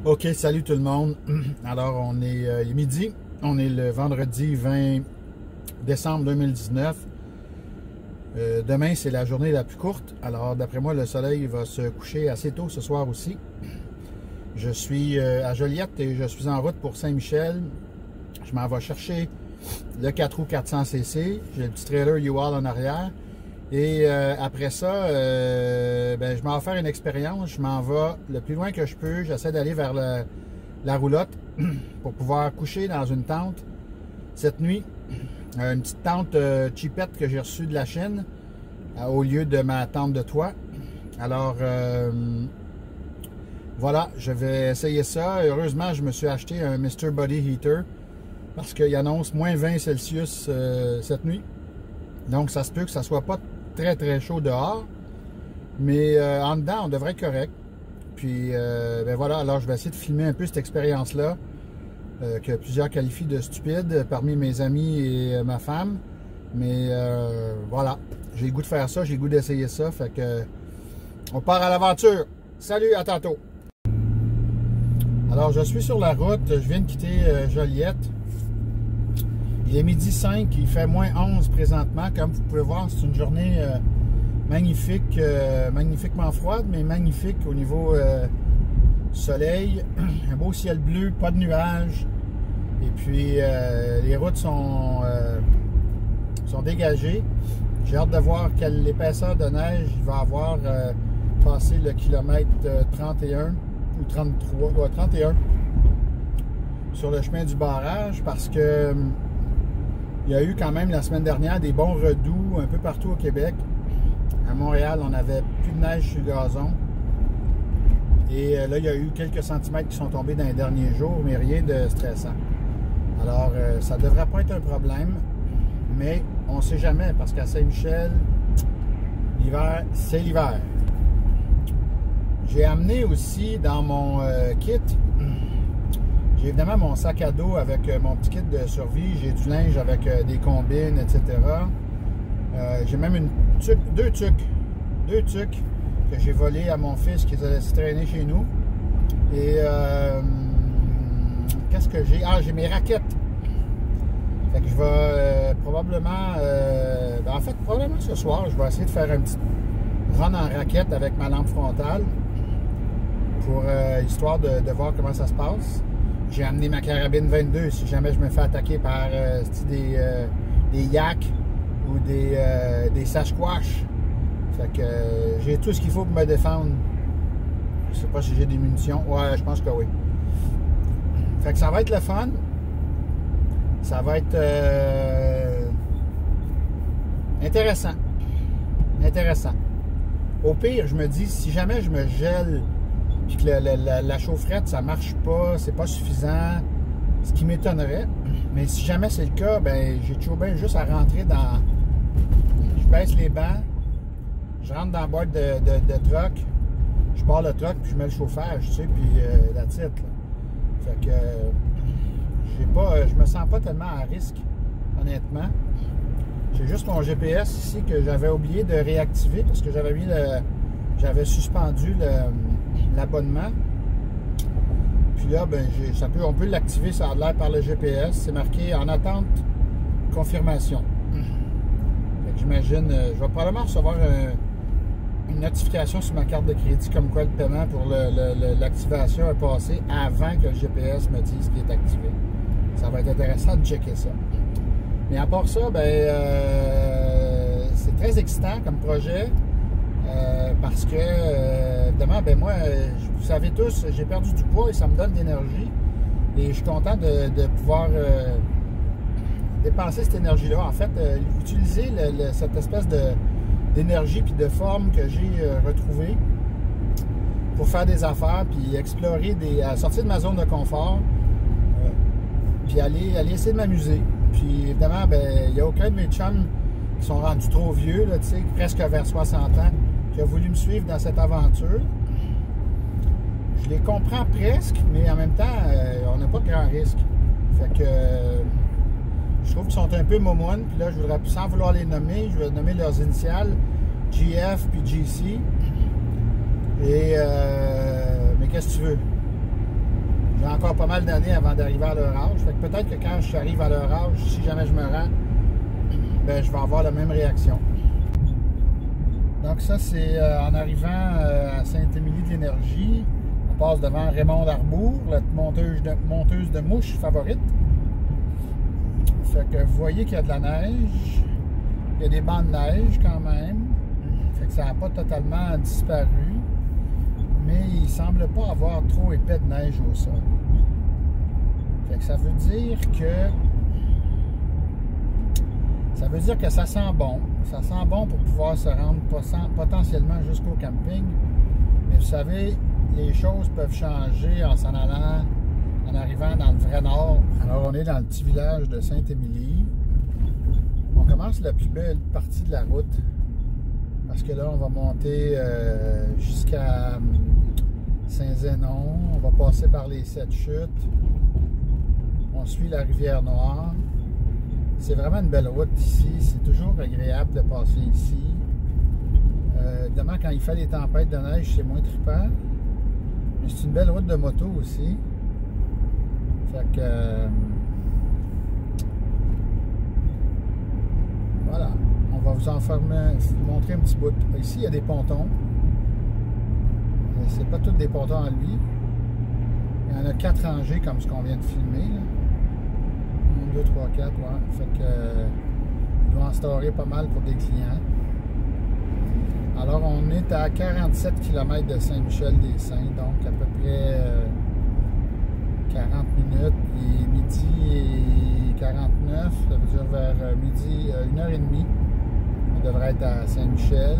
Ok, salut tout le monde. Alors, il est midi. On est le vendredi 20 décembre 2019. Demain, c'est la journée la plus courte. Alors, d'après moi, le soleil va se coucher assez tôt ce soir aussi. Je suis à Joliette et je suis en route pour Saint-Michel. Je m'en vais chercher le 4 roues 400cc. J'ai le petit trailer U-Haul en arrière. Et après ça, je m'en vais faire une expérience. Je m'en vais le plus loin que je peux. J'essaie d'aller vers la roulotte pour pouvoir coucher dans une tente cette nuit. Une petite tente cheapette que j'ai reçue de la Chine au lieu de ma tente de toit. Alors, voilà, je vais essayer ça. Heureusement, je me suis acheté un Mr. Body Heater parce qu'il annonce moins 20 Celsius cette nuit. Donc, ça se peut que ça soit pas très très chaud dehors, mais en dedans on devrait être correct. Puis voilà, alors je vais essayer de filmer un peu cette expérience-là que plusieurs qualifient de stupide parmi mes amis et ma femme, mais voilà, j'ai le goût de faire ça, j'ai le goût d'essayer ça, fait que on part à l'aventure. Salut, à tantôt. Alors je suis sur la route, je viens de quitter Joliette. Il est midi 5, il fait moins 11 présentement. Comme vous pouvez voir, c'est une journée magnifique, magnifiquement froide, mais magnifique au niveau soleil. Un beau ciel bleu, pas de nuages. Et puis, les routes sont dégagées. J'ai hâte de voir quelle épaisseur de neige il va avoir passé le kilomètre 31 ou 33, 31 sur le chemin du barrage parce que il y a eu quand même la semaine dernière des bons redoux un peu partout au Québec. À Montréal, on n'avait plus de neige sur le gazon. Et là, il y a eu quelques centimètres qui sont tombés dans les derniers jours, mais rien de stressant. Alors, ça ne devrait pas être un problème, mais on ne sait jamais, parce qu'à Saint-Michel, l'hiver, c'est l'hiver. J'ai amené aussi dans mon kit... J'ai évidemment mon sac à dos avec mon petit kit de survie. J'ai du linge avec des combines, etc. J'ai même deux tucs que j'ai volés à mon fils qui les a laissés traîner chez nous. Et qu'est-ce que j'ai? Ah, j'ai mes raquettes. Fait que je vais probablement... en fait, probablement ce soir, je vais essayer de faire un petit run en raquette avec ma lampe frontale pour histoire de voir comment ça se passe. J'ai amené ma carabine 22 si jamais je me fais attaquer par des yaks ou des Sasquatch. Fait que j'ai tout ce qu'il faut pour me défendre. Je sais pas si j'ai des munitions. Ouais, je pense que oui. Fait que ça va être le fun. Ça va être intéressant. Intéressant. Au pire, je me dis, si jamais je me gèle puis que la chaufferette, ça marche pas, c'est pas suffisant, ce qui m'étonnerait. Mais si jamais c'est le cas, ben j'ai toujours bien juste à rentrer dans... Je baisse les bancs, je rentre dans la boîte de truck, je pars le truck, puis je mets le chauffage, tu sais, puis la titre. Fait que je me sens pas tellement à risque, honnêtement. J'ai juste mon GPS ici que j'avais oublié de réactiver parce que j'avais suspendu l'abonnement. Puis là, ben, on peut l'activer, ça a l'air par le GPS. C'est marqué en attente confirmation. Fait que j'imagine, je vais probablement recevoir une notification sur ma carte de crédit comme quoi le paiement pour l'activation est passé avant que le GPS me dise qu'il est activé. Ça va être intéressant de checker ça. Mais à part ça, ben, c'est très excitant comme projet. Parce que, évidemment, ben moi, vous savez tous, j'ai perdu du poids et ça me donne de l'énergie. Et je suis content de pouvoir dépenser cette énergie-là. En fait, utiliser cette espèce d'énergie puis de forme que j'ai retrouvée pour faire des affaires, puis explorer, sortir de ma zone de confort, puis aller essayer de m'amuser. Puis, évidemment, ben, il n'y a aucun de mes chums qui sont rendus trop vieux, là, presque vers 60 ans, qui a voulu me suivre dans cette aventure. Je les comprends presque, mais en même temps, on n'a pas de grand risque. Fait que je trouve qu'ils sont un peu momounes. Puis là, je voudrais, sans vouloir les nommer, je vais nommer leurs initiales, GF puis GC. Et mais qu'est-ce que tu veux? Il y a encore pas mal d'années avant d'arriver à leur âge. Fait que peut-être que quand j'arrive à leur âge, si jamais je me rends, ben, je vais avoir la même réaction. Donc ça, c'est en arrivant à Saint-Émilie-de-l'Énergie. On passe devant Raymond Darbour, la monteuse de mouches favorite. Fait que vous voyez qu'il y a de la neige. Il y a des bancs de neige quand même. Fait que ça n'a pas totalement disparu. Mais il ne semble pas avoir trop épais de neige au sol. Fait que ça veut dire que ça sent bon. Ça sent bon pour pouvoir se rendre potentiellement jusqu'au camping. Mais vous savez, les choses peuvent changer en s'en allant, en arrivant dans le vrai nord. Alors, on est dans le petit village de Saint-Émilie. On commence la plus belle partie de la route. Parce que là, on va monter jusqu'à Saint-Zénon. On va passer par les 7 chutes. On suit la rivière Noire. C'est vraiment une belle route ici. C'est toujours agréable de passer ici. Évidemment, quand il fait les tempêtes de neige, c'est moins trippant. Mais c'est une belle route de moto aussi. Fait que... voilà. On va vous montrer un petit bout. Ici, il y a des pontons. C'est pas tous des pontons en lui. Il y en a 4 rangées comme ce qu'on vient de filmer. Là. 1, 2, 3, 4, ouais. Fait que il doit en storer pas mal pour des clients. Alors, on est à 47 km de Saint-Michel-des-Saints, donc à peu près 40 minutes. Et midi et 49, ça veut dire vers midi, 1h30, on devrait être à Saint-Michel.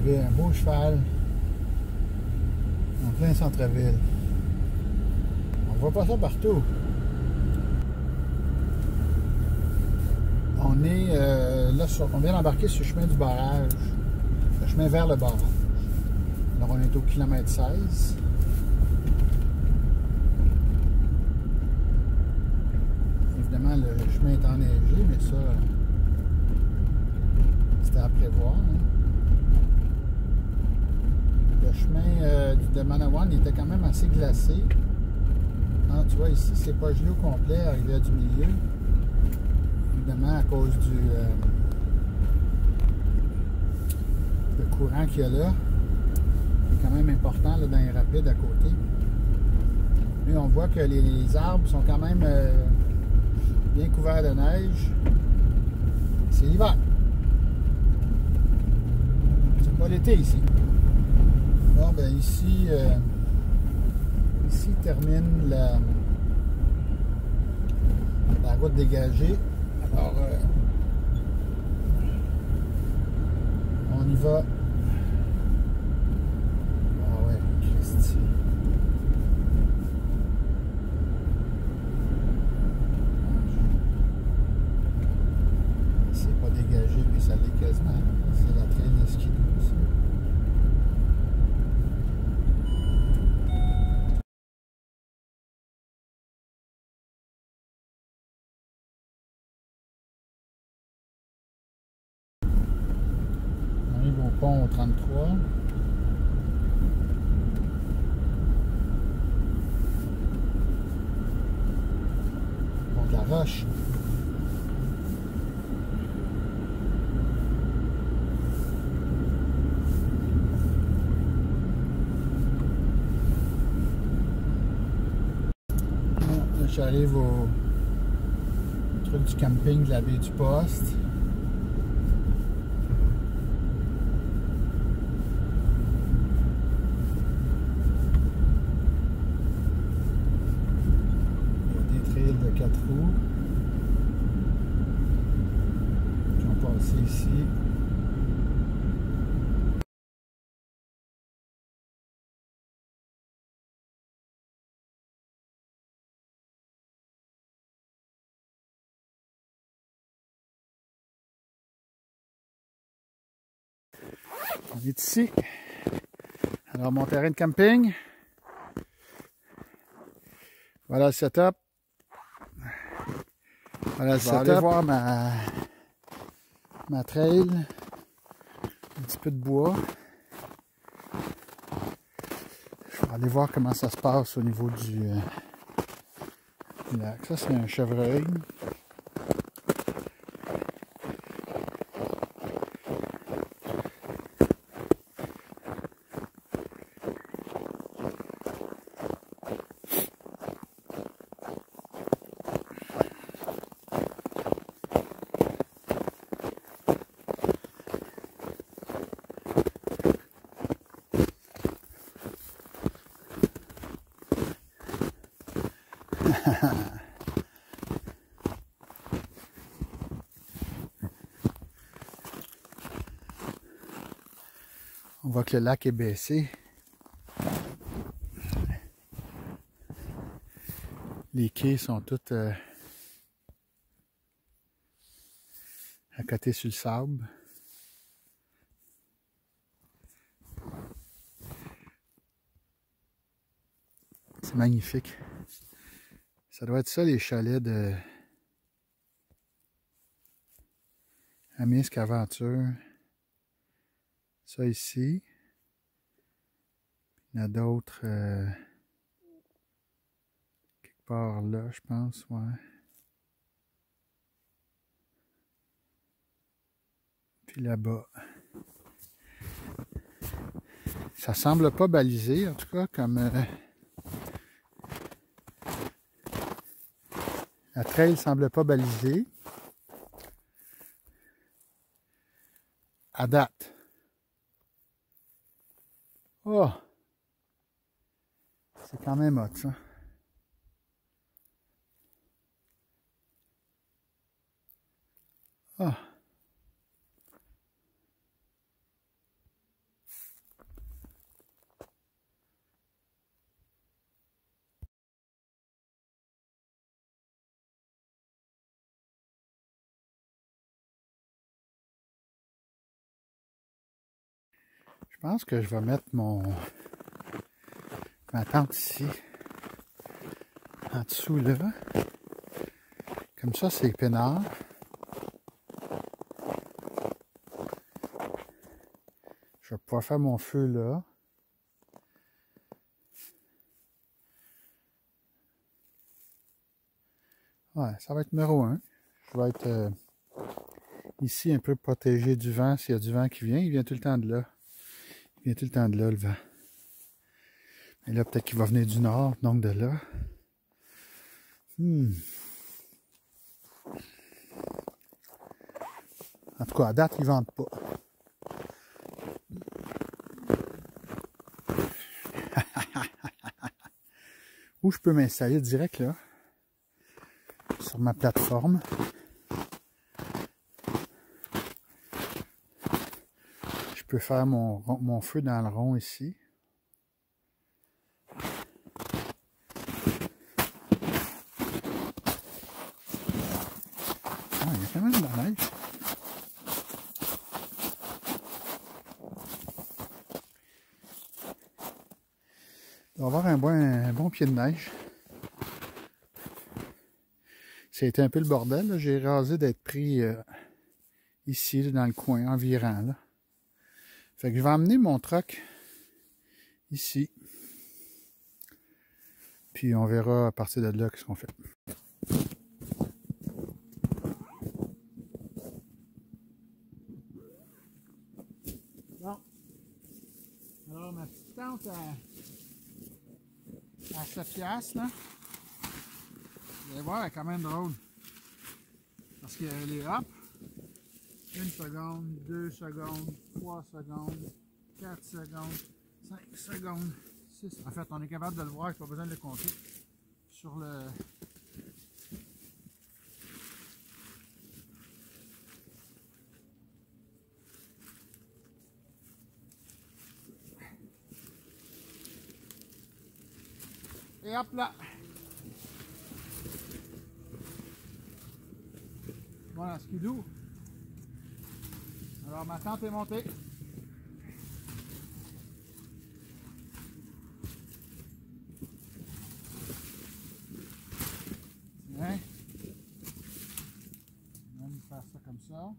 Il y avait un beau cheval en plein centre-ville. On voit pas ça partout. On est là, on vient d'embarquer sur le chemin du barrage, le chemin vers le barrage. Alors on est au kilomètre 16. Évidemment, le chemin est enneigé, mais ça, c'était à prévoir. Hein. Le chemin de Manawan était quand même assez glacé. Ah, tu vois, ici, c'est pas gelé au complet à Rivière-du-Milieu. Évidemment, à cause du le courant qu'il y a là. C'est quand même important là, dans les rapides à côté. Mais on voit que les arbres sont quand même bien couverts de neige. C'est l'hiver. C'est pas l'été ici. Bon, ben ici, ici termine la route dégagée. Alors, on y va. Ah ouais, Christy. C'est pas dégagé, mais ça l'est quasiment. C'est la traîne de ski douce. On arrive au pont au 33. Pont de la Roche. Là, j'arrive au truc du camping de la baie du Poste. De 4 roues qui ont passé ici. On est ici. Alors, mon terrain de camping. Voilà le setup. Voilà le setup. Je vais aller voir ma trail. Un petit peu de bois. Je vais aller voir comment ça se passe au niveau du lac. Ça, c'est un chevreuil. On voit que le lac est baissé. Les quais sont tous à côté sur le sable. C'est magnifique. Ça doit être ça les chalets de Amisque Aventure. Ça ici. Il y en a d'autres quelque part là, je pense, ouais. Puis là-bas. Ça semble pas balisé, en tout cas, comme la trail semble pas balisée. À date. Oh! C'est quand même hot, ça. Ah! Je pense que je vais mettre ma tente ici. En dessous, là. Comme ça, c'est peinard. Je vais pouvoir faire mon feu là. Ouais, ça va être numéro 1. Je vais être ici un peu protégé du vent. S'il y a du vent qui vient, il vient tout le temps de là. Il vient tout le temps de là, le vent. Et là, peut-être qu'il va venir du nord, donc de là. En tout cas, à date, ils ne vendent pas. Où je peux m'installer direct là, sur ma plateforme. Je peux faire mon feu dans le rond ici. Ah, il y a quand même de la neige. Il va y avoir un bon pied de neige. C'était un peu le bordel. J'ai rasé d'être pris ici, là, dans le coin environ. Là. Fait que je vais emmener mon truck ici. Puis on verra à partir de là qu'est-ce qu'on fait. Bon. Alors ma petite tente à 7 piastres, là. Vous allez voir, elle est quand même drôle. Parce qu'elle est hop. 1 seconde, 2 secondes, 3 secondes, 4 secondes, 5 secondes, 6. En fait, on est capable de le voir, il n'y a pas besoin de le compter. Sur le... Et hop là! Voilà, skidoo. Alors ma tente est montée. comme ça.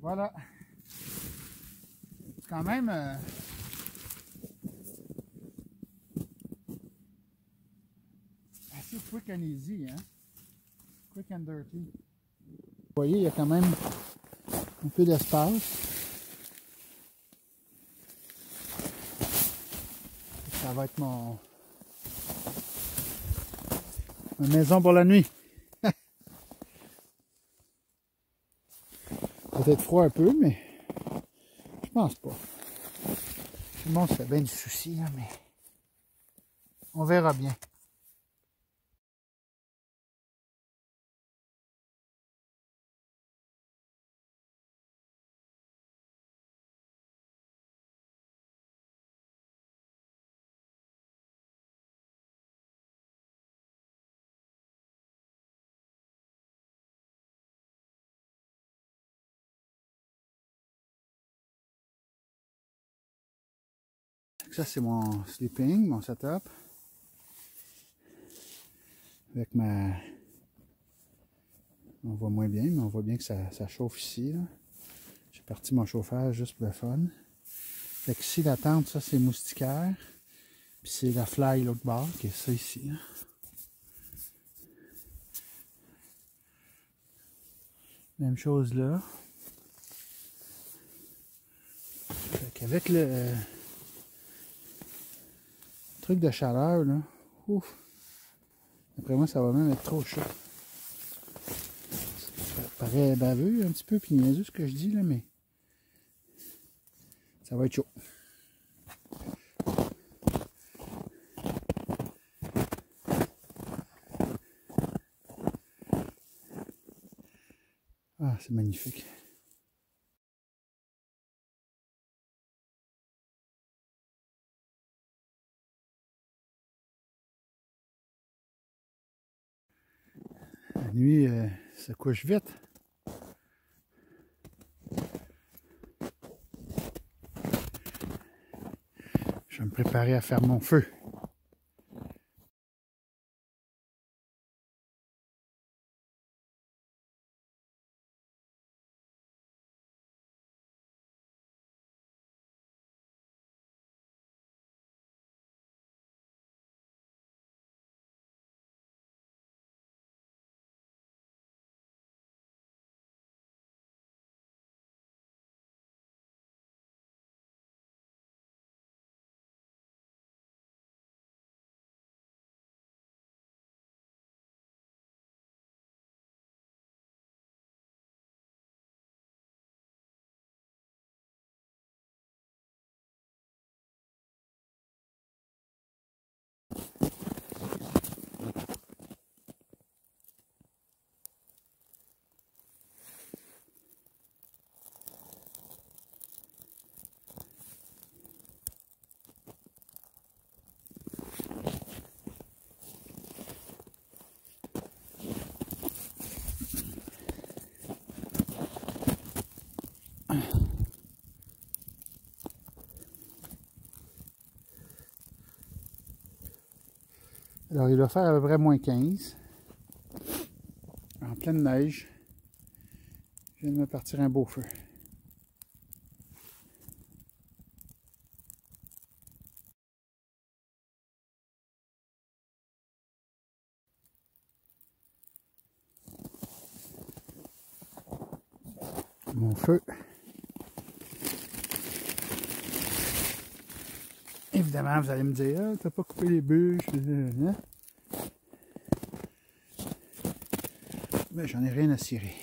Voilà. C'est quand même assez quick and easy, hein? Quick and dirty. Vous voyez, il y a quand même un peu d'espace. Ça va être ma maison pour la nuit. Peut-être froid un peu, mais je pense pas. Tout le monde se fait bien du souci, hein, mais on verra bien. Ça, c'est mon sleeping, mon setup. Avec ma... On voit moins bien, mais on voit bien que ça chauffe ici. J'ai parti mon chauffage juste pour le fun. Fait que ici, la tente, ça, c'est moustiquaire. Puis c'est la fly, l'autre bord, qui est ça ici. Là. Même chose là. Fait qu'avec le truc de chaleur, là, ouf, après moi, ça va même être trop chaud. Ça paraît baveux un petit peu, puis niaiseux ce que je dis, là, mais ça va être chaud. Ah, c'est magnifique. La nuit, ça couche vite. Je vais me préparer à faire mon feu. Alors, il doit faire à peu près moins 15. En pleine neige. Je viens de me partir un beau feu. Mon feu. Évidemment, vous allez me dire, ah, t'as pas coupé les bûches. Hein? Ben, j'en ai rien à cirer.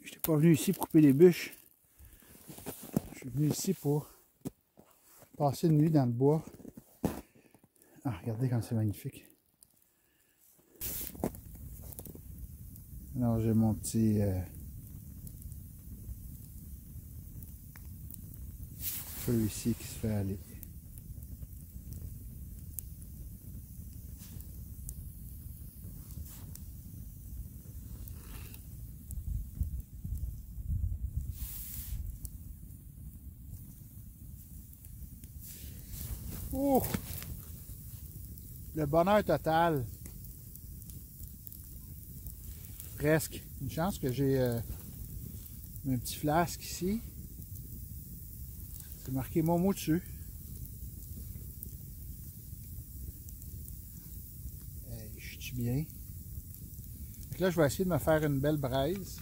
Je n'étais pas venu ici pour couper les bûches. Je suis venu ici pour passer une nuit dans le bois. Ah, regardez comme c'est magnifique. Alors, j'ai mon petit feu ici qui se fait aller. Oh! Le bonheur total. Presque. Une chance que j'ai un petit flasque ici. C'est marqué Momo dessus. Je suis bien. Donc là, je vais essayer de me faire une belle braise.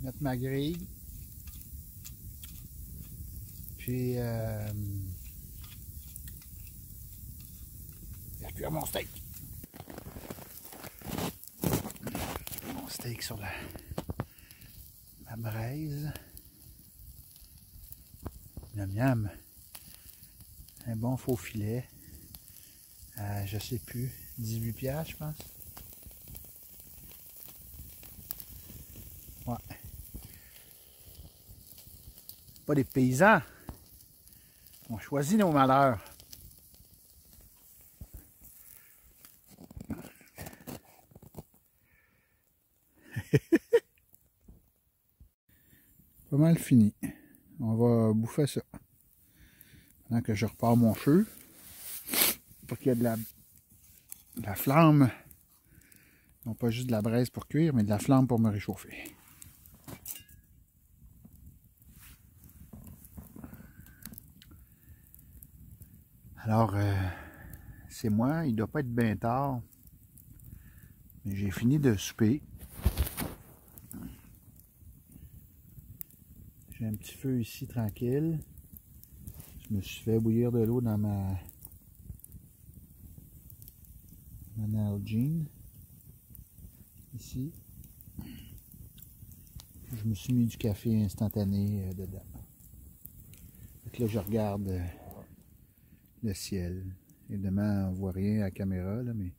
Mettre ma grille. Puis cuire mon steak. Mon steak sur ma braise. Miam miam. Un bon faux filet. Je sais plus. 18$, je pense. Ouais. Pas des paysans. On choisit nos malheurs. Pas mal fini. On va bouffer ça. Pendant que je repars mon feu. Pour qu'il y ait de la flamme. Non pas juste de la braise pour cuire, mais de la flamme pour me réchauffer. Alors, c'est moi. Il ne doit pas être bien tard. Mais j'ai fini de souper. J'ai un petit feu ici tranquille. Je me suis fait bouillir de l'eau dans ma Nalgene. Ici. Je me suis mis du café instantané dedans. Donc là, je regarde le ciel. Évidemment, on ne voit rien à la caméra, là, mais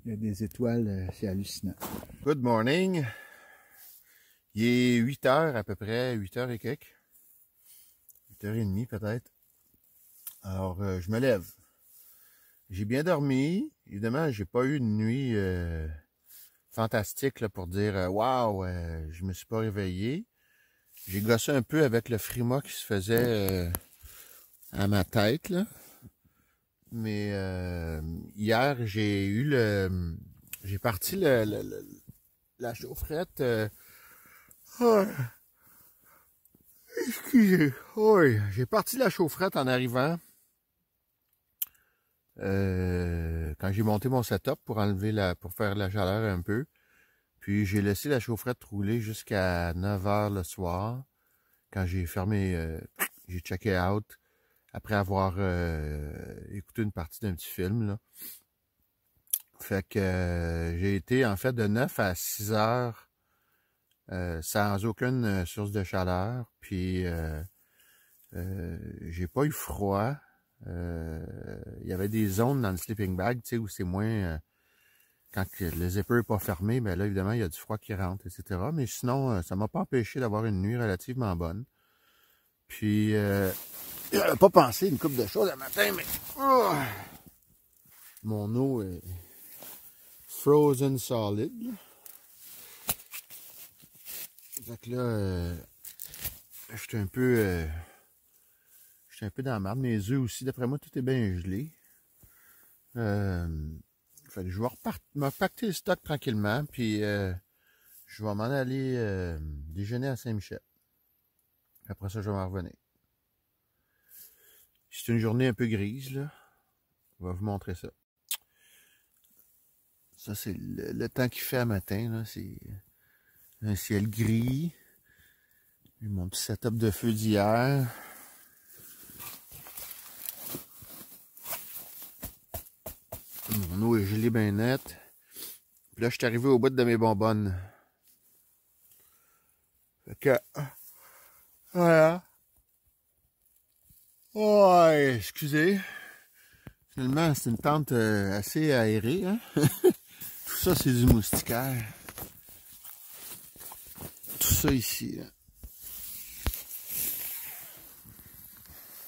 il y a des étoiles, c'est hallucinant. Good morning. Il est 8 h à peu près, 8 h et quelques. 8h30 peut-être. Alors, je me lève. J'ai bien dormi. Évidemment, j'ai pas eu une nuit fantastique là, pour dire waouh, je me suis pas réveillé. J'ai gossé un peu avec le frima qui se faisait à ma tête, là. Mais hier, j'ai parti la chaufferette. Excusez. Oui, j'ai parti la chaufferette en arrivant. Quand j'ai monté mon setup pour pour faire la chaleur un peu. Puis j'ai laissé la chaufferette rouler jusqu'à 9 h le soir. Quand j'ai fermé, j'ai checké out après avoir écouté une partie d'un petit film, là. Fait que j'ai été en fait de 9 à 6 heures sans aucune source de chaleur. Puis j'ai pas eu froid. Il y avait des zones dans le sleeping bag, tu sais, où c'est moins... quand le zipper n'est pas fermé, ben là, évidemment, il y a du froid qui rentre, etc. Mais sinon, ça m'a pas empêché d'avoir une nuit relativement bonne. Puis, j'avais pas pensé une couple de choses le matin, mais... Oh, mon eau est frozen solid. Là. Fait que là, j'étais un peu... j'étais un peu dans la merde. Mes œufs aussi, d'après moi, tout est bien gelé. Fait que je vais m'apacter le stock tranquillement, puis je vais m'en aller déjeuner à Saint-Michel. Après ça, je vais m'en revenir. C'est une journée un peu grise, là. Je vais vous montrer ça. Ça, c'est le temps qu'il fait à matin, là. C'est un ciel gris. J'ai mon petit setup de feu d'hier. Mon eau est gelée bien nette. Puis là, je suis arrivé au bout de mes bonbonnes. Fait que... voilà. Ouais, excusez. Finalement, c'est une tente assez aérée, hein? Tout ça, c'est du moustiquaire. Tout ça ici, là.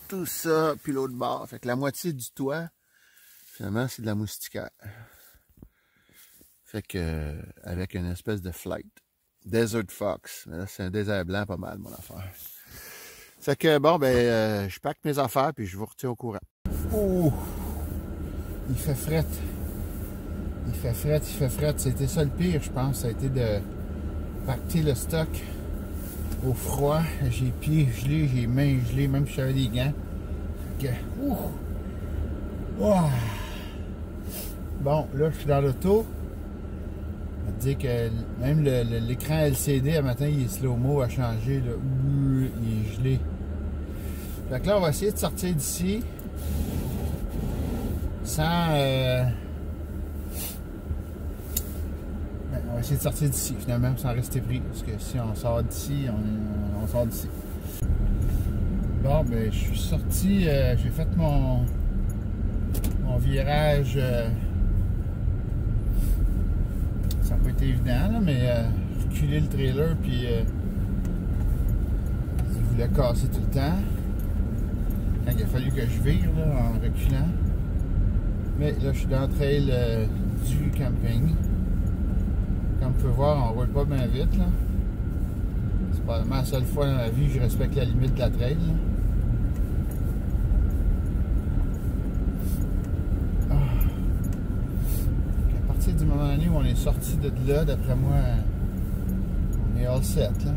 Tout ça, puis l'autre bord. Fait que la moitié du toit, finalement, c'est de la moustiquaire. Fait que, avec une espèce de flight. Desert Fox. Mais là, c'est un désert blanc pas mal, mon affaire. Fait que bon, ben, je pack mes affaires puis je vous retiens au courant. Oh! Il fait fret. Il fait fret, il fait fret. C'était ça le pire, je pense. Ça a été de pacter le stock au froid. J'ai les pieds gelés, j'ai les mains gelées, même si j'avais des gants. Fait que, oh. Bon, là, je suis dans l'auto. On va te dire que même l'écran LCD, à matin, il est slow-mo, a changé. Là. Il est gelé. Fait que là, on va essayer de sortir d'ici sans... on va essayer de sortir d'ici, finalement, sans rester pris. Parce que si on sort d'ici, on sort d'ici. Bon, ben, je suis sorti. J'ai fait mon virage. Ça n'a pas été évident, là, mais reculer le trailer, puis il voulait casser tout le temps. Quand il a fallu que je vire là, en reculant. Mais là, je suis dans le trail du camping. Comme vous pouvez voir, on roule pas bien vite. C'est probablement la seule fois dans ma vie que je respecte la limite de la trail. Là. À partir du moment donné où on est sorti de là, d'après moi, on est all set. Là.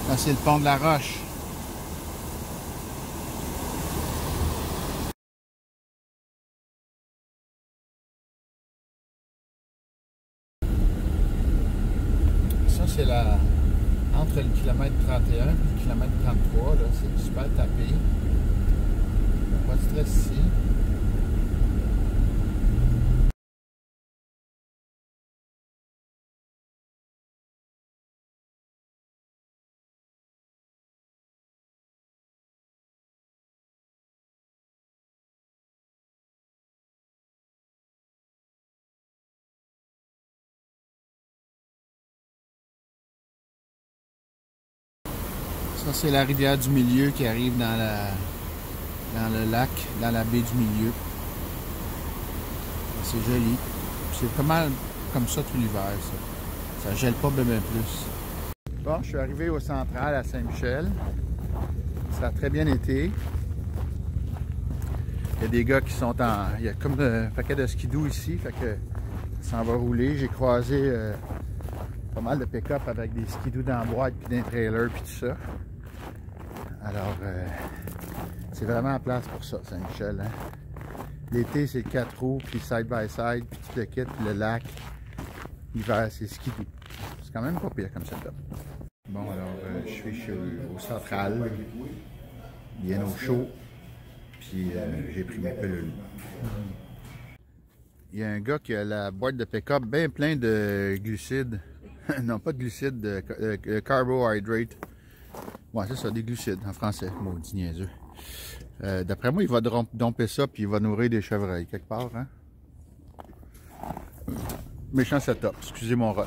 Là, c'est le pont de la Roche. Ça, c'est la... entre le kilomètre 31 et le kilomètre 33. Là, c'est super tapé. Il n'y a pas de stress ici. Ça, c'est la rivière du Milieu qui arrive dans le lac, dans la baie du Milieu. C'est joli. C'est pas mal comme ça tout l'hiver, ça. Ça gèle pas bien plus. Bon, je suis arrivé au central à Saint-Michel. Ça a très bien été. Il y a des gars qui sont en... Il y a comme un paquet de skidoo ici, fait que ça s'en va rouler. J'ai croisé pas mal de pick-up avec des skidoo dans la boîte, puis des trailers, puis tout ça. Alors, c'est vraiment la place pour ça, Saint-Michel. Hein? L'été, c'est le 4 roues, puis side-by-side, puis tout le kit, puis le lac. L'hiver, c'est skidoo. C'est quand même pas pire comme setup. Bon, alors, je suis au central, bien au chaud, puis j'ai pris mes pilules. Il y a un gars qui a la boîte de pick-up bien plein de glucides. Non, pas de glucides, de carbohydrates. Ouais, c'est ça, des glucides en français. Maudit niaiseux. D'après moi, il va domper ça puis il va nourrir des chevreuils quelque part. Hein? Méchant setup, excusez mon rot.